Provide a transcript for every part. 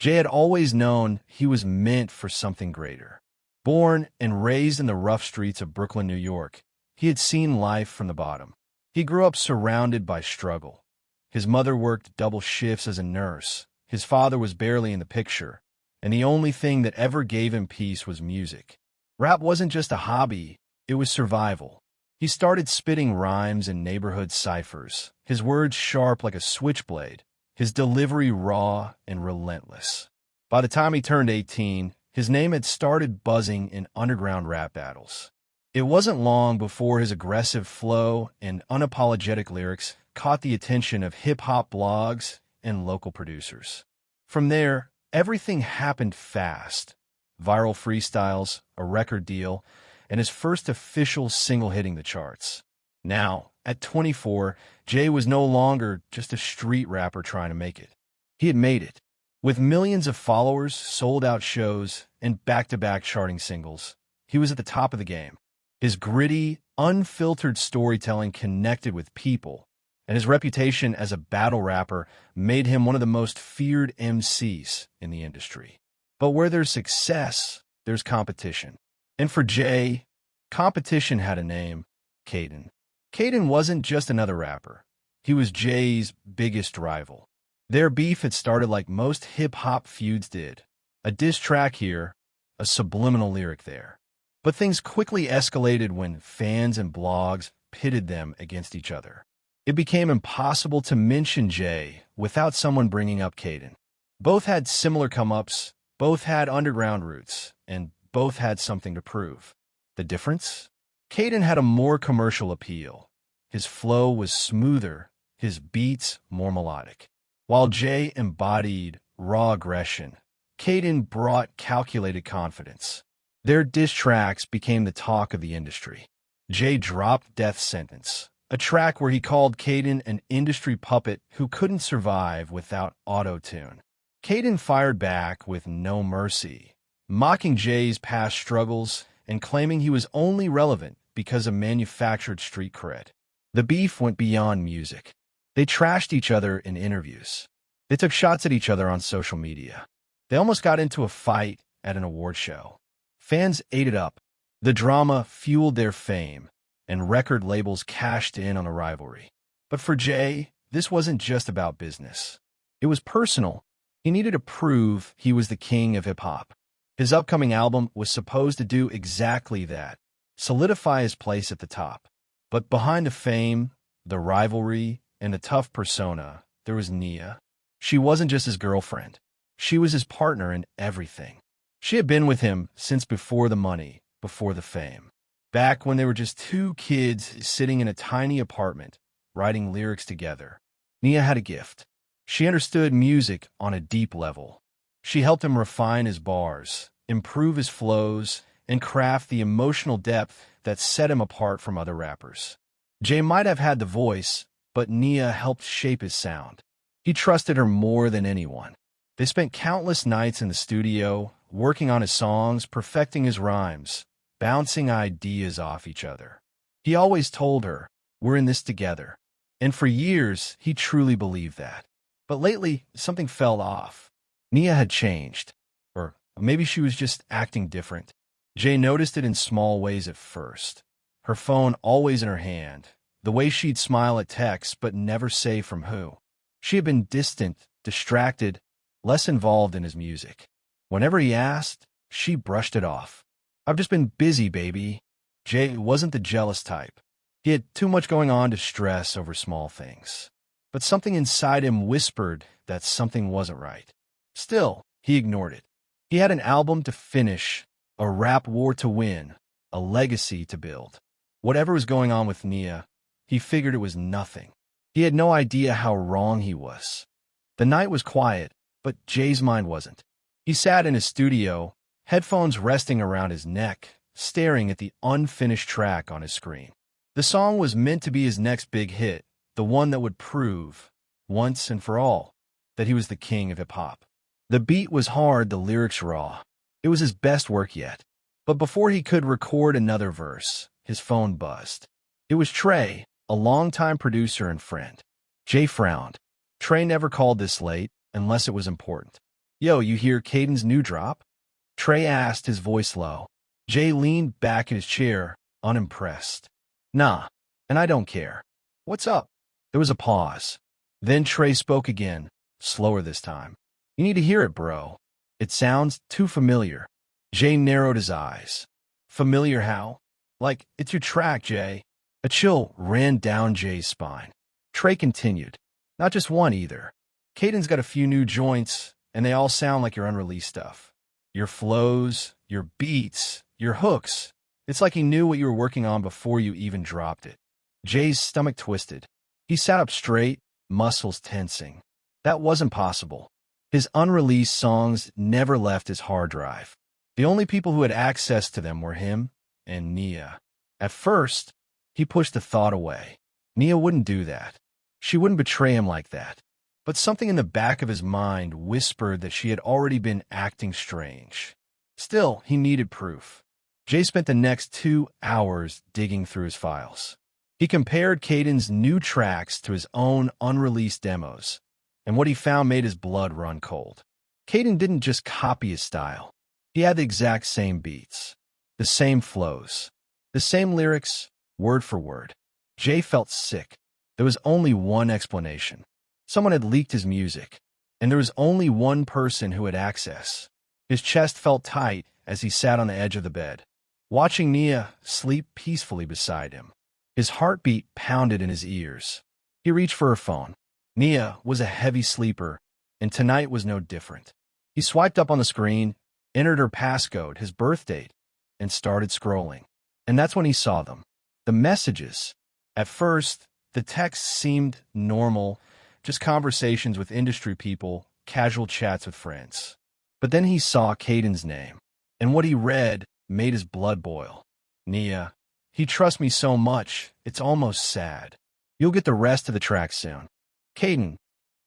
Jay had always known he was meant for something greater. Born and raised in the rough streets of Brooklyn, New York, he had seen life from the bottom. He grew up surrounded by struggle. His mother worked double shifts as a nurse. His father was barely in the picture, and the only thing that ever gave him peace was music. Rap wasn't just a hobby, it was survival. He started spitting rhymes in neighborhood ciphers, his words sharp like a switchblade, his delivery raw and relentless. By the time he turned 18, his name had started buzzing in underground rap battles. It wasn't long before his aggressive flow and unapologetic lyrics caught the attention of hip-hop blogs and local producers. From there, everything happened fast. Viral freestyles, a record deal, and his first official single hitting the charts. Now, at 24, Jay was no longer just a street rapper trying to make it. He had made it. With millions of followers, sold-out shows, and back-to-back charting singles, he was at the top of the game. His gritty, unfiltered storytelling connected with people, and his reputation as a battle rapper made him one of the most feared MCs in the industry. But where there's success, there's competition. And for Jay, competition had a name: KAYDEN. KAYDEN wasn't just another rapper. He was Jay's biggest rival. Their beef had started like most hip-hop feuds did. A diss track here, a subliminal lyric there. But things quickly escalated when fans and blogs pitted them against each other. It became impossible to mention Jay without someone bringing up KAYDEN. Both had similar come-ups, both had underground roots, and both had something to prove. The difference? KAYDEN had a more commercial appeal. His flow was smoother, his beats more melodic. While Jay embodied raw aggression, KAYDEN brought calculated confidence. Their diss tracks became the talk of the industry. Jay dropped Death Sentence, a track where he called KAYDEN an industry puppet who couldn't survive without auto-tune. KAYDEN fired back with No Mercy, mocking Jay's past struggles and claiming he was only relevant because of manufactured street cred. The beef went beyond music. They trashed each other in interviews. They took shots at each other on social media. They almost got into a fight at an award show. Fans ate it up. The drama fueled their fame, and record labels cashed in on the rivalry. But for Jay, this wasn't just about business. It was personal. He needed to prove he was the king of hip-hop. His upcoming album was supposed to do exactly that, solidify his place at the top. But behind the fame, the rivalry, and the tough persona, there was Nia. She wasn't just his girlfriend. She was his partner in everything. She had been with him since before the money, before the fame. Back when they were just two kids sitting in a tiny apartment, writing lyrics together. Nia had a gift. She understood music on a deep level. She helped him refine his bars, improve his flows, and craft the emotional depth that set him apart from other rappers. Jay might have had the voice, but Nia helped shape his sound. He trusted her more than anyone. They spent countless nights in the studio, working on his songs, perfecting his rhymes, bouncing ideas off each other. He always told her, "We're in this together." And for years, he truly believed that. But lately, something fell off. Nia had changed. Or maybe she was just acting different. Jay noticed it in small ways at first. Her phone always in her hand, the way she'd smile at texts but never say from who. She had been distant, distracted, less involved in his music. Whenever he asked, she brushed it off. "I've just been busy, baby." Jay wasn't the jealous type. He had too much going on to stress over small things. But something inside him whispered that something wasn't right. Still, he ignored it. He had an album to finish, a rap war to win, a legacy to build. Whatever was going on with Nia, he figured it was nothing. He had no idea how wrong he was. The night was quiet, but Jay's mind wasn't. He sat in his studio, headphones resting around his neck, staring at the unfinished track on his screen. The song was meant to be his next big hit, the one that would prove, once and for all, that he was the king of hip-hop. The beat was hard, the lyrics raw. It was his best work yet. But before he could record another verse, his phone buzzed. It was Trey, a longtime producer and friend. Jay frowned. Trey never called this late, unless it was important. Yo, you hear KAYDEN's new drop? Trey asked, his voice low. Jay leaned back in his chair, unimpressed. Nah, and I don't care. What's up? There was a pause. Then Trey spoke again, slower this time. You need to hear it, bro. It sounds too familiar. Jay narrowed his eyes. Familiar how? Like, it's your track, Jay. A chill ran down Jay's spine. Trey continued. Not just one, either. KAYDEN's got a few new joints, and they all sound like your unreleased stuff. Your flows, your beats, your hooks. It's like he knew what you were working on before you even dropped it. Jay's stomach twisted. He sat up straight, muscles tensing. That wasn't possible. His unreleased songs never left his hard drive. The only people who had access to them were him and Nia. At first, he pushed the thought away. Nia wouldn't do that. She wouldn't betray him like that. But something in the back of his mind whispered that she had already been acting strange. Still, he needed proof. Jay spent the next 2 hours digging through his files. He compared KAYDEN's new tracks to his own unreleased demos, and what he found made his blood run cold. KAYDEN didn't just copy his style. He had the exact same beats, the same flows, the same lyrics, word for word. Jay felt sick. There was only one explanation. Someone had leaked his music, and there was only one person who had access. His chest felt tight as he sat on the edge of the bed, watching Nia sleep peacefully beside him. His heartbeat pounded in his ears. He reached for her phone. Nia was a heavy sleeper, and tonight was no different. He swiped up on the screen, entered her passcode, his birth date, and started scrolling. And that's when he saw them. The messages. At first, the texts seemed normal, just conversations with industry people, casual chats with friends. But then he saw KAYDEN's name, and what he read made his blood boil. Nia, he trusts me so much, it's almost sad. You'll get the rest of the track soon. KAYDEN,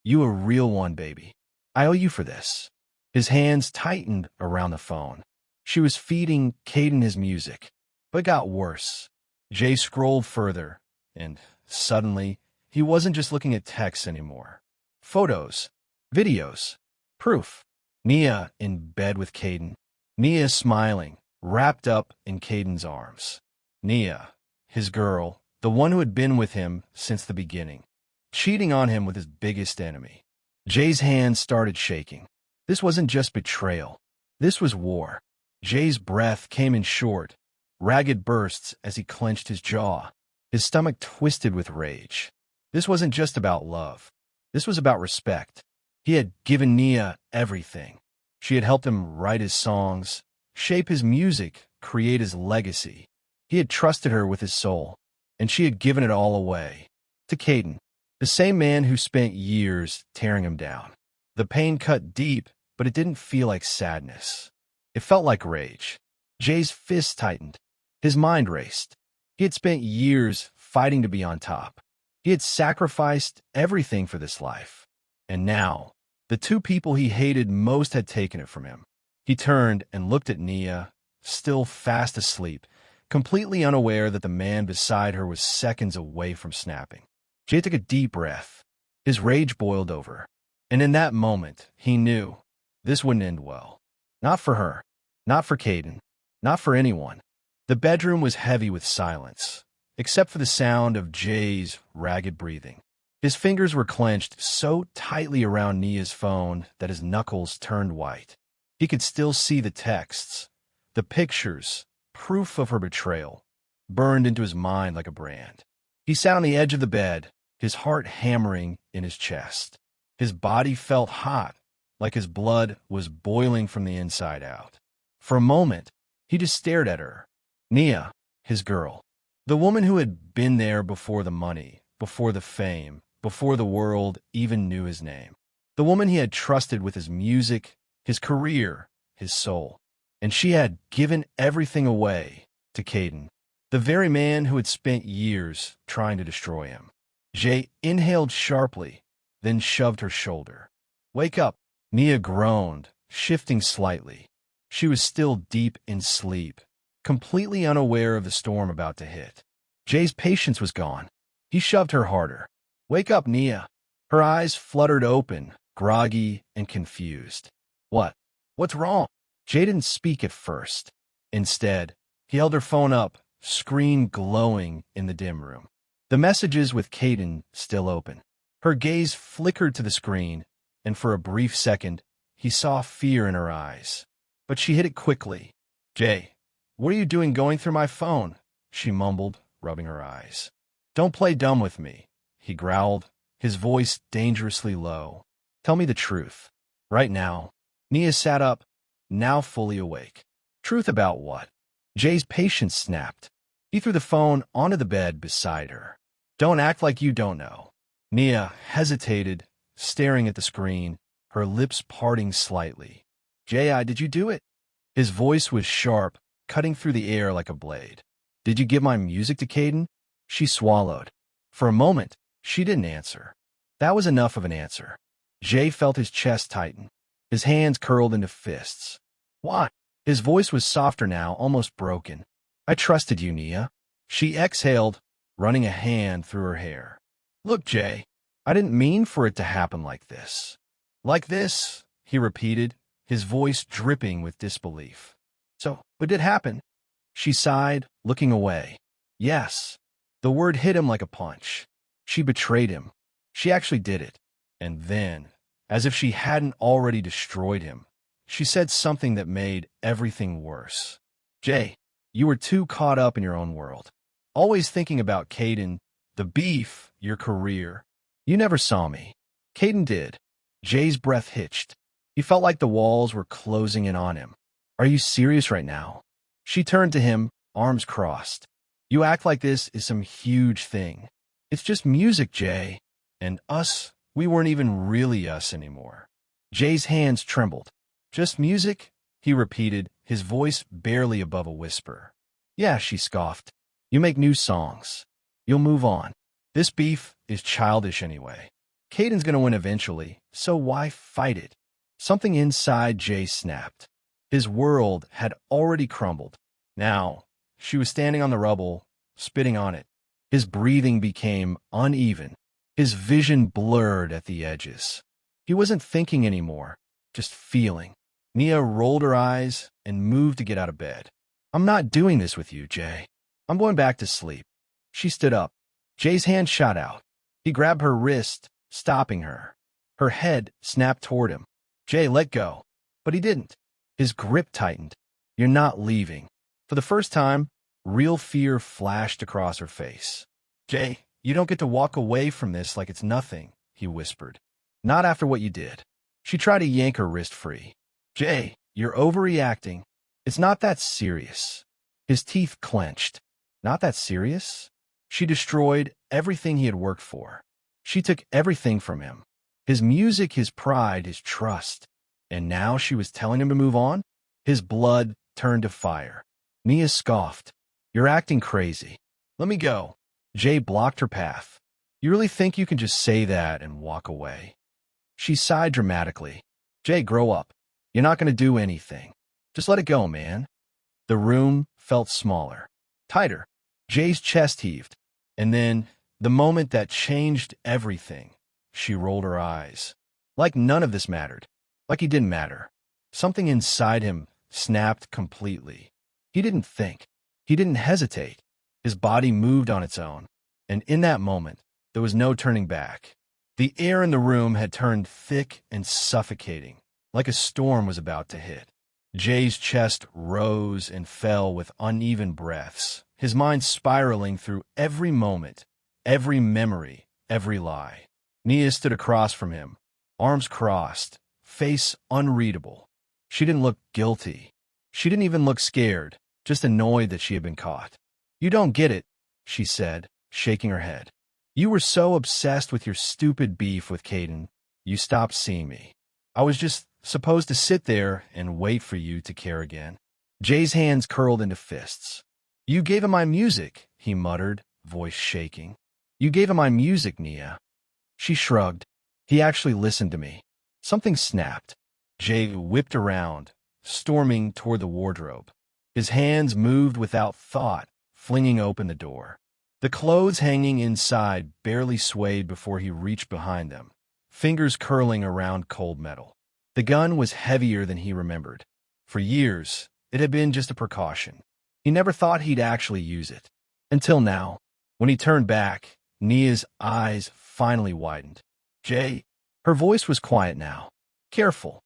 you a real one, baby. I owe you for this. His hands tightened around the phone. She was feeding KAYDEN his music, but it got worse. Jay scrolled further, and suddenly, he wasn't just looking at texts anymore. Photos, videos, proof. Nia in bed with KAYDEN. Nia smiling, wrapped up in KAYDEN's arms. Nia, his girl, the one who had been with him since the beginning, cheating on him with his biggest enemy. Jay's hands started shaking. This wasn't just betrayal. This was war. Jay's breath came in short, ragged bursts as he clenched his jaw. His stomach twisted with rage. This wasn't just about love. This was about respect. He had given Nia everything. She had helped him write his songs, shape his music, create his legacy. He had trusted her with his soul, and she had given it all away. To KAYDEN, the same man who spent years tearing him down. The pain cut deep, but it didn't feel like sadness. It felt like rage. Jay's fist tightened. His mind raced. He had spent years fighting to be on top. He had sacrificed everything for this life. And now, the two people he hated most had taken it from him. He turned and looked at Nia, still fast asleep, completely unaware that the man beside her was seconds away from snapping. Jay took a deep breath. His rage boiled over. And in that moment, he knew this wouldn't end well. Not for her. Not for KAYDEN. Not for anyone. The bedroom was heavy with silence, except for the sound of Jay's ragged breathing. His fingers were clenched so tightly around Nia's phone that his knuckles turned white. He could still see the texts, the pictures, proof of her betrayal, burned into his mind like a brand. He sat on the edge of the bed, his heart hammering in his chest. His body felt hot, like his blood was boiling from the inside out. For a moment, he just stared at her. Nia, his girl. The woman who had been there before the money, before the fame, before the world even knew his name. The woman he had trusted with his music, his career, his soul. And she had given everything away to KAYDEN, the very man who had spent years trying to destroy him. Jay inhaled sharply, then shoved her shoulder. Wake up, Nia groaned, shifting slightly. She was still deep in sleep, completely unaware of the storm about to hit. Jay's patience was gone. He shoved her harder. Wake up, Nia. Her eyes fluttered open, groggy and confused. What? What's wrong? Jay didn't speak at first. Instead, he held her phone up, screen glowing in the dim room. The messages with KAYDEN still open. Her gaze flickered to the screen, and for a brief second, he saw fear in her eyes. But she hid it quickly. Jay, what are you doing going through my phone? She mumbled, rubbing her eyes. Don't play dumb with me, he growled, his voice dangerously low. Tell me the truth. Right now. Nia sat up, now fully awake. Truth about what? Jay's patience snapped. He threw the phone onto the bed beside her. Don't act like you don't know. Nia hesitated, staring at the screen, her lips parting slightly. Jay, did you do it? His voice was sharp, cutting through the air like a blade. Did you give my music to KAYDEN? She swallowed. For a moment, she didn't answer. That was enough of an answer. Jay felt his chest tighten. His hands curled into fists. Why? His voice was softer now, almost broken. I trusted you, Nia. She exhaled, running a hand through her hair. Look, Jay, I didn't mean for it to happen like this. Like this, he repeated, his voice dripping with disbelief. So, what did happen? She sighed, looking away. Yes. The word hit him like a punch. She betrayed him. She actually did it. And then, as if she hadn't already destroyed him, she said something that made everything worse. Jay, you were too caught up in your own world. Always thinking about KAYDEN, the beef, your career. You never saw me. KAYDEN did. Jay's breath hitched. He felt like the walls were closing in on him. Are you serious right now? She turned to him, arms crossed. You act like this is some huge thing. It's just music, Jay. And us, we weren't even really us anymore. Jay's hands trembled. Just music? He repeated, his voice barely above a whisper. Yeah, she scoffed. You make new songs. You'll move on. This beef is childish anyway. KAYDEN's gonna win eventually, so why fight it? Something inside Jay snapped. His world had already crumbled. Now, she was standing on the rubble, spitting on it. His breathing became uneven. His vision blurred at the edges. He wasn't thinking anymore, just feeling. Nia rolled her eyes and moved to get out of bed. I'm not doing this with you, Jay. I'm going back to sleep. She stood up. Jay's hand shot out. He grabbed her wrist, stopping her. Her head snapped toward him. Jay, let go. But he didn't. His grip tightened. You're not leaving. For the first time, real fear flashed across her face. Jay, you don't get to walk away from this like it's nothing, he whispered. Not after what you did. She tried to yank her wrist free. Jay, you're overreacting. It's not that serious. His teeth clenched. Not that serious? She destroyed everything he had worked for. She took everything from him. His music, his pride, his trust. And now she was telling him to move on? His blood turned to fire. Nia scoffed. You're acting crazy. Let me go. Jay blocked her path. You really think you can just say that and walk away? She sighed dramatically. Jay, grow up. You're not going to do anything. Just let it go, man. The room felt smaller, tighter. Jay's chest heaved. And then, the moment that changed everything, she rolled her eyes. Like none of this mattered. Like he didn't matter. Something inside him snapped completely. He didn't think. He didn't hesitate. His body moved on its own. And in that moment, there was no turning back. The air in the room had turned thick and suffocating, like a storm was about to hit. Jay's chest rose and fell with uneven breaths, his mind spiraling through every moment, every memory, every lie. Nia stood across from him, arms crossed, face unreadable. She didn't look guilty. She didn't even look scared, just annoyed that she had been caught. You don't get it, she said, shaking her head. You were so obsessed with your stupid beef with KAYDEN, you stopped seeing me. I was just supposed to sit there and wait for you to care again. Jay's hands curled into fists. You gave him my music, he muttered, voice shaking. You gave him my music, Nia. She shrugged. He actually listened to me. Something snapped. Jay whipped around, storming toward the wardrobe. His hands moved without thought, flinging open the door. The clothes hanging inside barely swayed before he reached behind them, fingers curling around cold metal. The gun was heavier than he remembered. For years, it had been just a precaution. He never thought he'd actually use it. Until now, when he turned back, Nia's eyes finally widened. Jay, her voice was quiet now. Careful.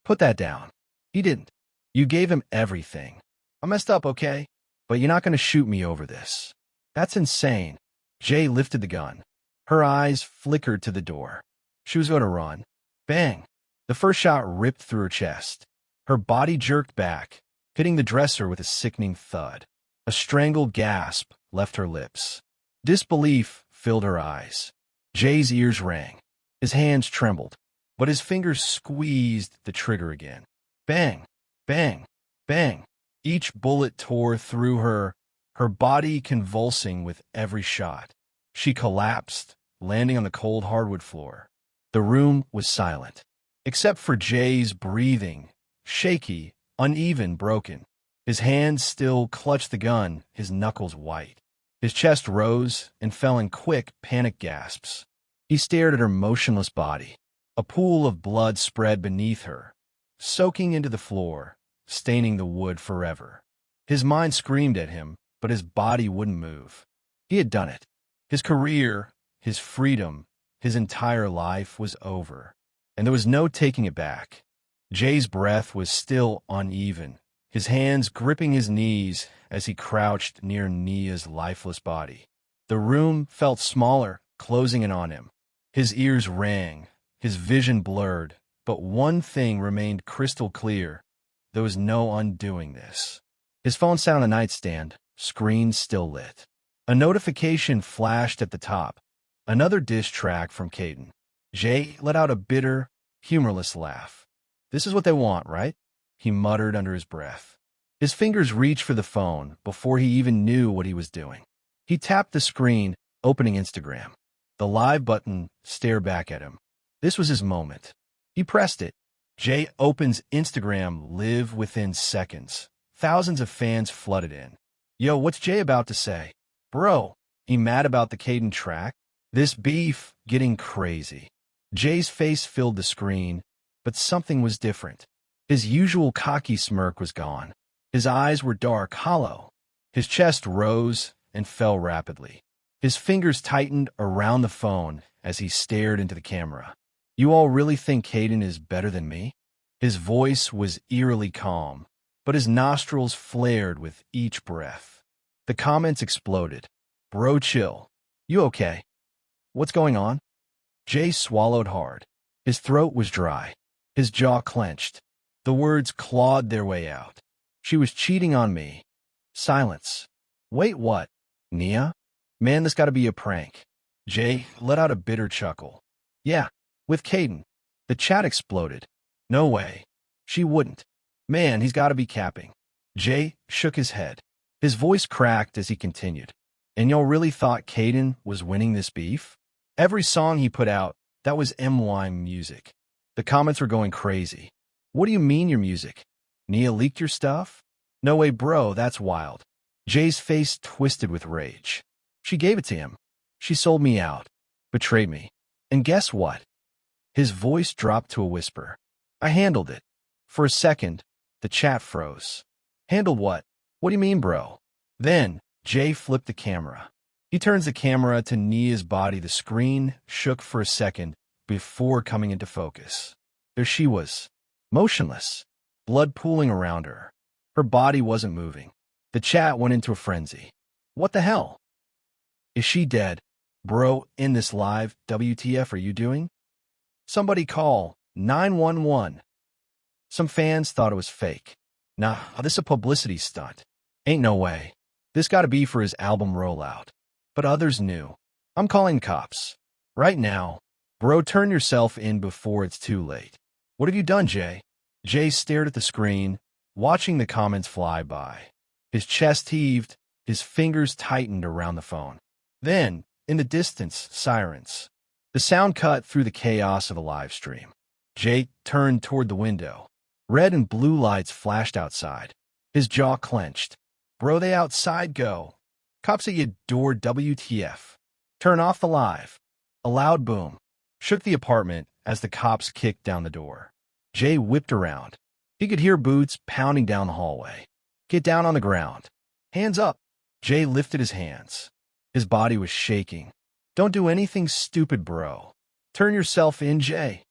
Put that down. He didn't. You gave him everything. I messed up, okay? But you're not going to shoot me over this. That's insane. Jay lifted the gun. Her eyes flickered to the door. She was going to run. Bang! The first shot ripped through her chest. Her body jerked back, hitting the dresser with a sickening thud. A strangled gasp left her lips. Disbelief filled her eyes. Jay's ears rang. His hands trembled, but his fingers squeezed the trigger again. Bang! Bang! Bang! Each bullet tore through her body convulsing with every shot. She collapsed, landing on the cold hardwood floor. The room was silent, except for Jay's breathing, shaky, uneven, broken. His hands still clutched the gun, his knuckles white. His chest rose and fell in quick, panic gasps. He stared at her motionless body. A pool of blood spread beneath her, soaking into the floor, staining the wood forever. His mind screamed at him, but his body wouldn't move. He had done it. His career, his freedom, his entire life was over, and there was no taking it back. Jay's breath was still uneven, his hands gripping his knees as he crouched near Nia's lifeless body. The room felt smaller, closing in on him. His ears rang, his vision blurred, but one thing remained crystal clear. There was no undoing this. His phone sat on a nightstand, screen still lit. A notification flashed at the top. Another diss track from KAYDEN. Jay let out a bitter, humorless laugh. This is what they want, right? He muttered under his breath. His fingers reached for the phone before he even knew what he was doing. He tapped the screen, opening Instagram. The live button stared back at him. This was his moment. He pressed it. Jay opens Instagram live within seconds. Thousands of fans flooded in. Yo, what's Jay about to say? Bro, he mad about the KAYDEN track? This beef getting crazy. Jay's face filled the screen, but something was different. His usual cocky smirk was gone. His eyes were dark, hollow. His chest rose and fell rapidly. His fingers tightened around the phone as he stared into the camera. You all really think KAYDEN is better than me? His voice was eerily calm, but his nostrils flared with each breath. The comments exploded. Bro, chill. You okay? What's going on? Jay swallowed hard. His throat was dry. His jaw clenched. The words clawed their way out. She was cheating on me. Silence. Wait, what? Nia? Man, this gotta be a prank. Jay let out a bitter chuckle. Yeah, with KAYDEN. The chat exploded. No way. She wouldn't. Man, he's gotta be capping. Jay shook his head. His voice cracked as he continued. And y'all really thought KAYDEN was winning this beef? Every song he put out, that was MY music. The comments were going crazy. What do you mean your music? Nia leaked your stuff? No way, bro, that's wild. Jay's face twisted with rage. She gave it to him. She sold me out. Betrayed me. And guess what? His voice dropped to a whisper. I handled it. For a second, the chat froze. Handled what? What do you mean, bro? Then, Jay flipped the camera. He turns the camera to Nia's body. The screen shook for a second before coming into focus. There she was, motionless, blood pooling around her. Her body wasn't moving. The chat went into a frenzy. What the hell? Is she dead? Bro, in this live, WTF are you doing? Somebody call 911. Some fans thought it was fake. Nah, this is a publicity stunt. Ain't no way. This gotta be for his album rollout. But others knew. I'm calling cops. Right now. Bro, turn yourself in before it's too late. What have you done, Jay? Jay stared at the screen, watching the comments fly by. His chest heaved, his fingers tightened around the phone. Then, in the distance, sirens. The sound cut through the chaos of the live stream. Jay turned toward the window. Red and blue lights flashed outside. His jaw clenched. Bro, they outside go. Cops at your door, WTF. Turn off the live. A loud boom shook the apartment as the cops kicked down the door. Jay whipped around. He could hear boots pounding down the hallway. "Get down on the ground. Hands up." Jay lifted his hands. His body was shaking. "Don't do anything stupid, bro. Turn yourself in, Jay."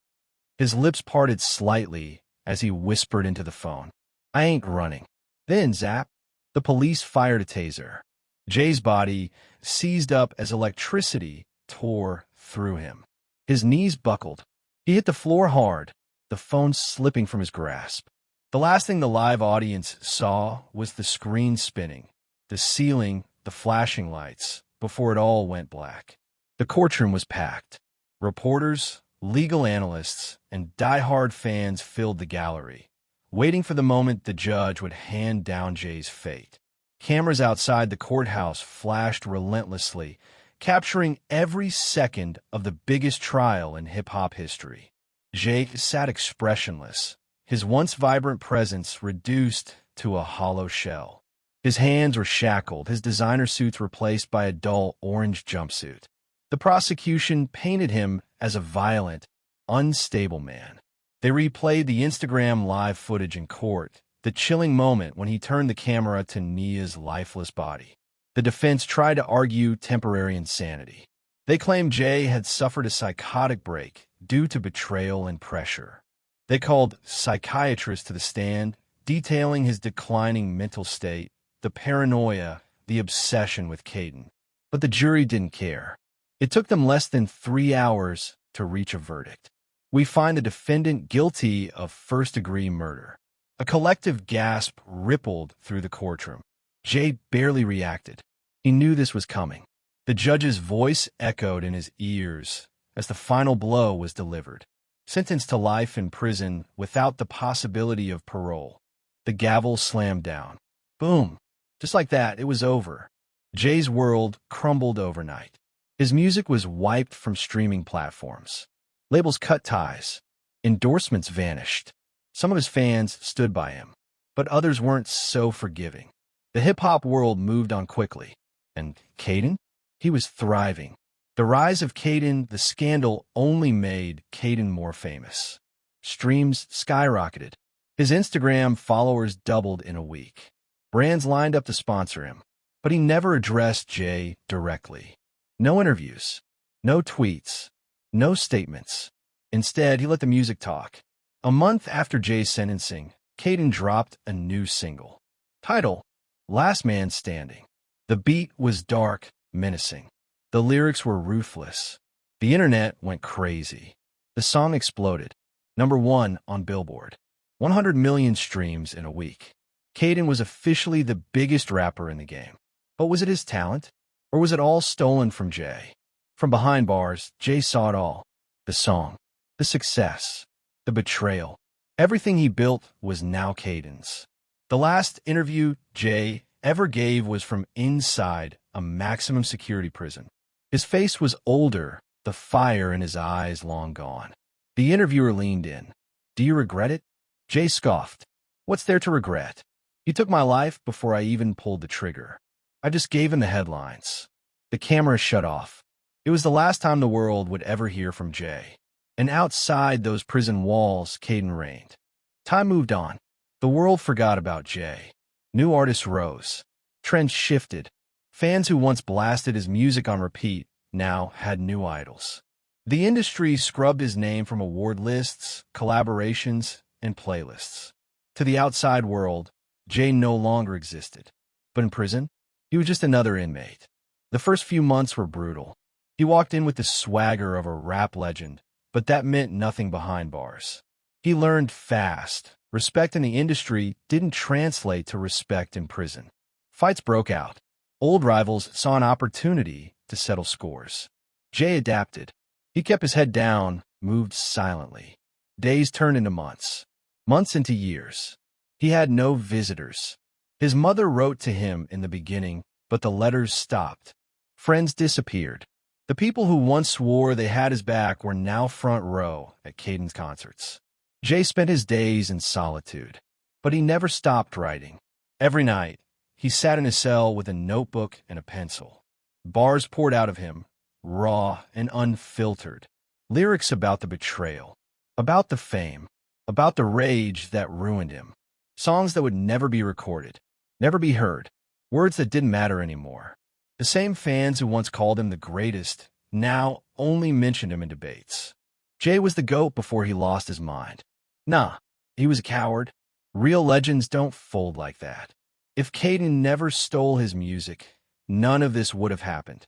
His lips parted slightly as he whispered into the phone. "I ain't running." Then, zap, the police fired a taser. Jay's body seized up as electricity tore through him. His knees buckled. He hit the floor hard, the phone slipping from his grasp. The last thing the live audience saw was the screen spinning, the ceiling, the flashing lights, before it all went black. The courtroom was packed. Reporters, legal analysts, and die-hard fans filled the gallery, waiting for the moment the judge would hand down Jay's fate. Cameras outside the courthouse flashed relentlessly, capturing every second of the biggest trial in hip-hop history. Jay sat expressionless, his once vibrant presence reduced to a hollow shell. His hands were shackled, his designer suits replaced by a dull orange jumpsuit. The prosecution painted him as a violent, unstable man. They replayed the Instagram live footage in court, the chilling moment when he turned the camera to Nia's lifeless body. The defense tried to argue temporary insanity. They claimed Jay had suffered a psychotic break due to betrayal and pressure. They called psychiatrists to the stand, detailing his declining mental state, the paranoia, the obsession with KAYDEN. But the jury didn't care. It took them less than 3 hours to reach a verdict. We find the defendant guilty of first-degree murder. A collective gasp rippled through the courtroom. Jay barely reacted. He knew this was coming. The judge's voice echoed in his ears as the final blow was delivered. Sentenced to life in prison without the possibility of parole. The gavel slammed down. Boom. Just like that, it was over. Jay's world crumbled overnight. His music was wiped from streaming platforms. Labels cut ties. Endorsements vanished. Some of his fans stood by him, but others weren't so forgiving. The hip-hop world moved on quickly. And KAYDEN? He was thriving. The rise of KAYDEN, the scandal, only made KAYDEN more famous. Streams skyrocketed. His Instagram followers doubled in a week. Brands lined up to sponsor him, but he never addressed Jay directly. No interviews, no tweets, no statements. Instead, he let the music talk. A month after Jay's sentencing, KAYDEN dropped a new single. Title, Last Man Standing. The beat was dark, menacing. The lyrics were ruthless. The internet went crazy. The song exploded. #1 on Billboard. 100 million streams in a week. KAYDEN was officially the biggest rapper in the game. But was it his talent? Or was it all stolen from Jay? From behind bars, Jay saw it all. The song, the success, the betrayal. Everything he built was now KAYDEN's. The last interview Jay ever gave was from inside a maximum security prison. His face was older, the fire in his eyes long gone. The interviewer leaned in. "Do you regret it?" Jay scoffed. "What's there to regret? He took my life before I even pulled the trigger. I just gave him the headlines." The camera shut off. It was the last time the world would ever hear from Jay. And outside those prison walls, KAYDEN reigned. Time moved on. The world forgot about Jay. New artists rose. Trends shifted. Fans who once blasted his music on repeat now had new idols. The industry scrubbed his name from award lists, collaborations, and playlists. To the outside world, Jay no longer existed. But in prison, he was just another inmate. The first few months were brutal. He walked in with the swagger of a rap legend, but that meant nothing behind bars. He learned fast. Respect in the industry didn't translate to respect in prison. Fights broke out. Old rivals saw an opportunity to settle scores. Jay adapted. He kept his head down, moved silently. Days turned into months. Months into years. He had no visitors. His mother wrote to him in the beginning, but the letters stopped. Friends disappeared. The people who once swore they had his back were now front row at KAYDEN's concerts. Jay spent his days in solitude, but he never stopped writing. Every night, he sat in his cell with a notebook and a pencil. Bars poured out of him, raw and unfiltered. Lyrics about the betrayal, about the fame, about the rage that ruined him. Songs that would never be recorded, never be heard, words that didn't matter anymore. The same fans who once called him the greatest now only mentioned him in debates. Jay was the GOAT before he lost his mind. Nah, he was a coward. Real legends don't fold like that. If KAYDEN never stole his music, none of this would have happened.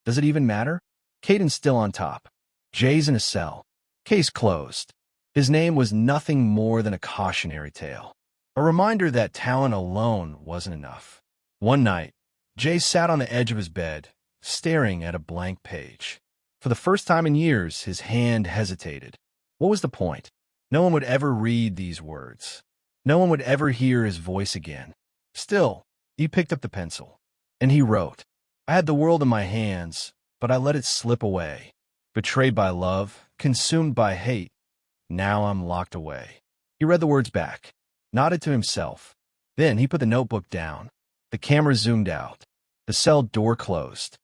Does it even matter? KAYDEN's still on top. Jay's in a cell. Case closed. His name was nothing more than a cautionary tale. A reminder that talent alone wasn't enough. One night, Jay sat on the edge of his bed, staring at a blank page. For the first time in years, his hand hesitated. What was the point? No one would ever read these words. No one would ever hear his voice again. Still, he picked up the pencil, and he wrote, "I had the world in my hands, but I let it slip away. Betrayed by love, consumed by hate, now I'm locked away." He read the words back, nodded to himself. Then he put the notebook down. The camera zoomed out. The cell door closed.